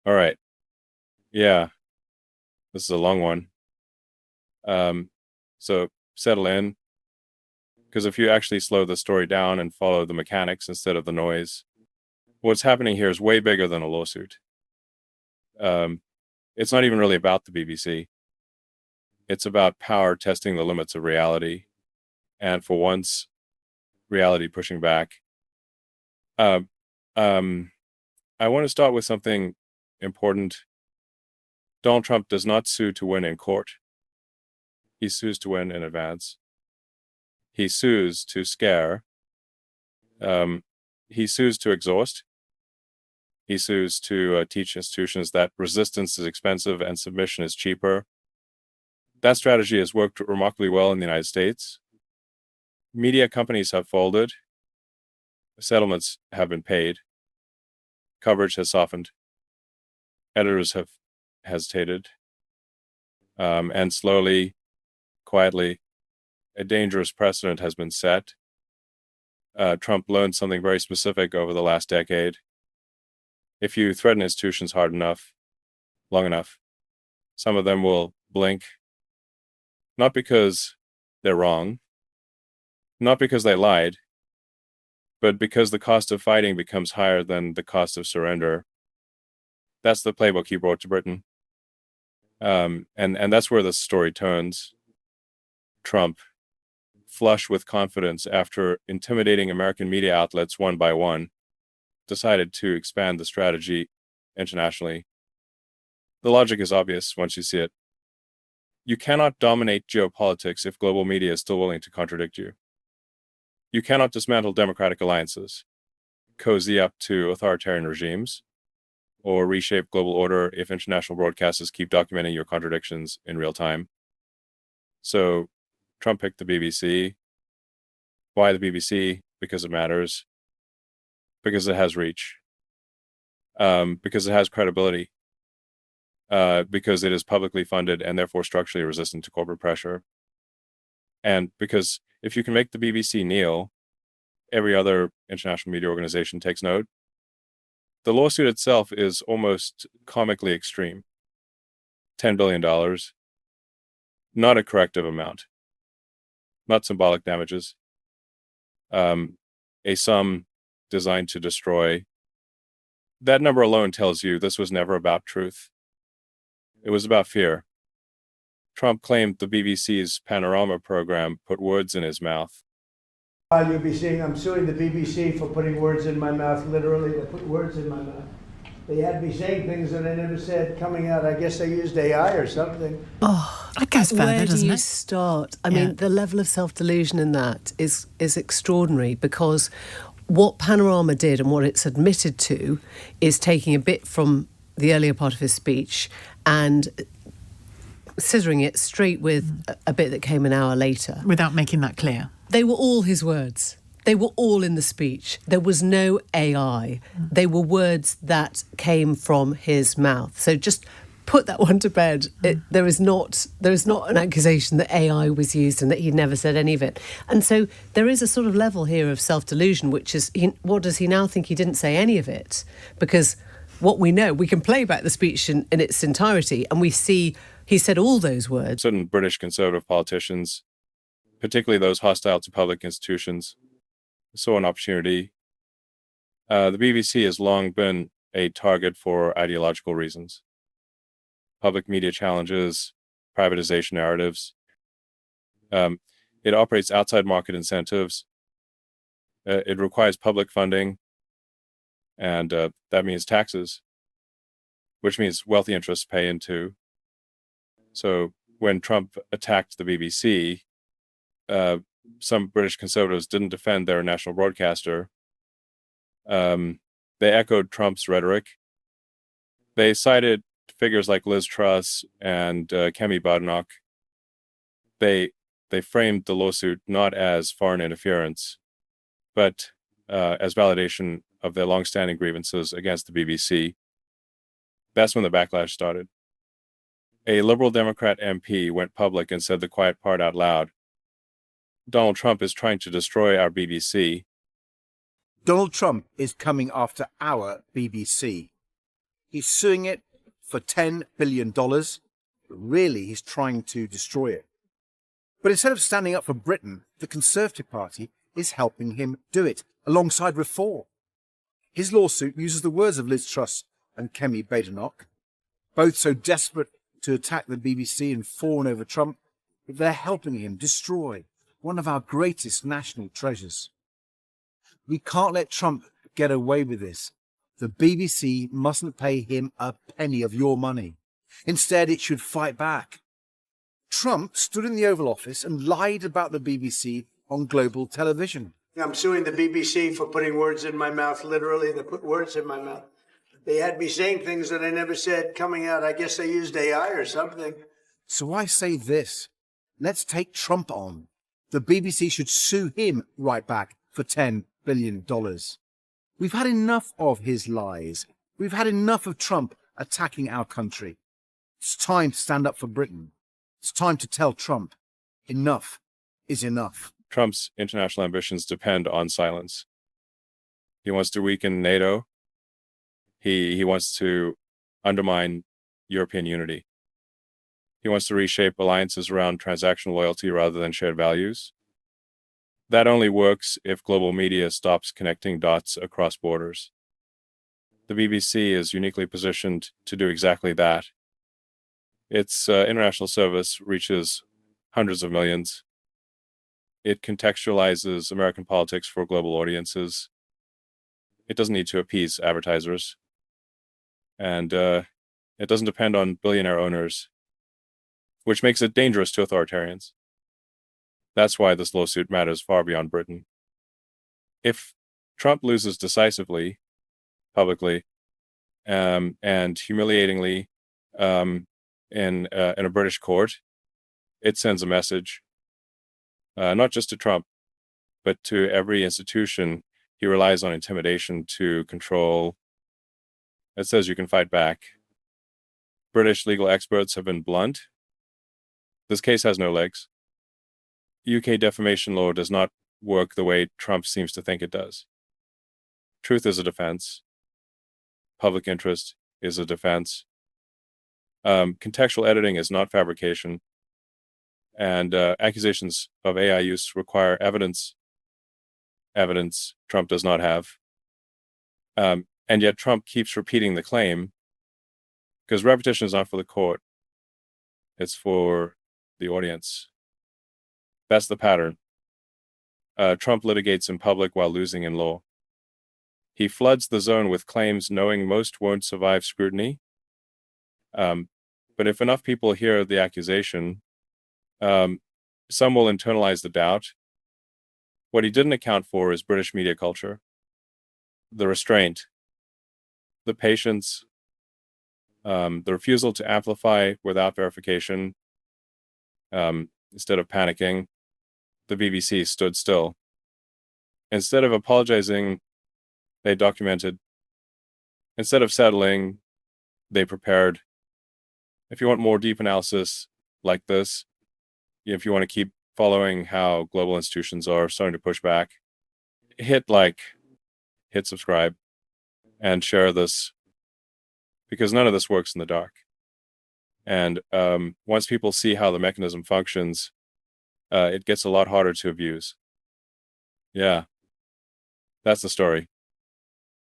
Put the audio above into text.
All right. Yeah, this is a long one. Um, so settle in, because if you actually slow the story down and follow the mechanics instead of the noise, what's happening here is way bigger than a lawsuit. Um, it's not even really about the BBC. It's about power testing the limits of reality, and for once, reality pushing back. Um, um, I want to start with something important. Donald Trump does not sue to win in court. He sues to win in advance. He sues to scare. Um, he sues to exhaust. He sues to teach institutions that resistance is expensive and submission is cheaper. That strategy has worked remarkably well in the United States. Media companies have folded. Settlements have been paid. Coverage has softened. Editors have hesitated. And slowly, quietly, a dangerous precedent has been set. Trump learned something very specific over the last decade. If you threaten institutions hard enough, long enough, some of them will blink, not because they're wrong, not because they lied, but because the cost of fighting becomes higher than the cost of surrender. That's the playbook he brought to Britain. And that's where the story turns. Trump, flush with confidence after intimidating American media outlets one by one, decided to expand the strategy internationally. The logic is obvious once you see it. You cannot dominate geopolitics if global media is still willing to contradict you. You cannot dismantle democratic alliances, cozy up to authoritarian regimes, or reshape global order if international broadcasters keep documenting your contradictions in real time. So Trump picked the BBC. Why the BBC? Because it matters. Because it has reach. Because it has credibility. Because it is publicly funded and therefore structurally resistant to corporate pressure. And because if you can make the BBC kneel, every other international media organization takes note. The lawsuit itself is almost comically extreme. $10 billion, not a corrective amount, not symbolic damages, a sum designed to destroy. That number alone tells you this was never about truth. It was about fear. Trump claimed the BBC's Panorama program put words in his mouth. You'll be seeing I'm suing the BBC for putting words in my mouth, literally, they put words in my mouth. They had me saying things that I never said coming out. I guess they used AI or something. Oh, That goes further, where do doesn't you it? start? I Yeah. mean, the level of self-delusion in that is extraordinary, because what Panorama did and what it's admitted to is taking a bit from the earlier part of his speech and scissoring it straight with a bit that came an hour later. Without making that clear. They were all his words. They were all in the speech. There was no AI. They were words that came from his mouth. So just put that one to bed. There is not an accusation that AI was used and that he never said any of it. And so there is a sort of level here of self-delusion, which is, what does he now think he didn't say any of it? Because what we know, we can play back the speech in its entirety and we see he said all those words. Certain British conservative politicians, particularly those hostile to public institutions, saw an opportunity. The BBC has long been a target for ideological reasons. Public media challenges, privatization narratives. It operates outside market incentives. It requires public funding, and that means taxes, which means wealthy interests pay into. So when Trump attacked the BBC, some British conservatives didn't defend their national broadcaster. They echoed Trump's rhetoric. They cited figures like Liz Truss and Kemi Badenoch. They framed the lawsuit not as foreign interference, but as validation of their longstanding grievances against the BBC. That's when the backlash started. A Liberal Democrat MP went public and said the quiet part out loud. Donald Trump is trying to destroy our BBC. Donald Trump is coming after our BBC. He's suing it for $10 billion, but really he's trying to destroy it. But instead of standing up for Britain, the Conservative Party is helping him do it, alongside Reform. His lawsuit uses the words of Liz Truss and Kemi Badenoch, both so desperate to attack the BBC and fawn over Trump, that they're helping him destroy one of our greatest national treasures. We can't let Trump get away with this. The BBC mustn't pay him a penny of your money. Instead, it should fight back. Trump stood in the Oval Office and lied about the BBC on global television. I'm suing the BBC for putting words in my mouth. Literally, they put words in my mouth. They had me saying things that I never said coming out. I guess they used AI or something. So I say this. Let's take Trump on. The BBC should sue him right back for $10 billion. We've had enough of his lies. We've had enough of Trump attacking our country. It's time to stand up for Britain. It's time to tell Trump, enough is enough. Trump's international ambitions depend on silence. He wants to weaken NATO. He wants to undermine European unity. He wants to reshape alliances around transactional loyalty rather than shared values. That only works if global media stops connecting dots across borders. The BBC is uniquely positioned to do exactly that. Its international service reaches hundreds of millions. It contextualizes American politics for global audiences. It doesn't need to appease advertisers. And it doesn't depend on billionaire owners, which makes it dangerous to authoritarians. That's why this lawsuit matters far beyond Britain. If Trump loses decisively, publicly, and humiliatingly in a British court, it sends a message, not just to Trump, but to every institution he relies on intimidation to control. It says you can fight back. British legal experts have been blunt. This case has no legs. UK defamation law does not work the way Trump seems to think it does. Truth is a defense. Public interest is a defense. Contextual editing is not fabrication. And accusations of AI use require evidence. Evidence Trump does not have. And yet Trump keeps repeating the claim because repetition is not for the court. It's for the audience. That's the pattern. Trump litigates in public while losing in law. He floods the zone with claims knowing most won't survive scrutiny. But if enough people hear the accusation, some will internalize the doubt. What he didn't account for is British media culture, the restraint, the patience, the refusal to amplify without verification. Instead of panicking, the BBC stood still. Instead of apologizing, they documented. Instead of settling, they prepared. If you want more deep analysis like this, if you want to keep following how global institutions are starting to push back, hit subscribe, and share this, because none of this works in the dark. And once people see how the mechanism functions, it gets a lot harder to abuse. Yeah, that's the story.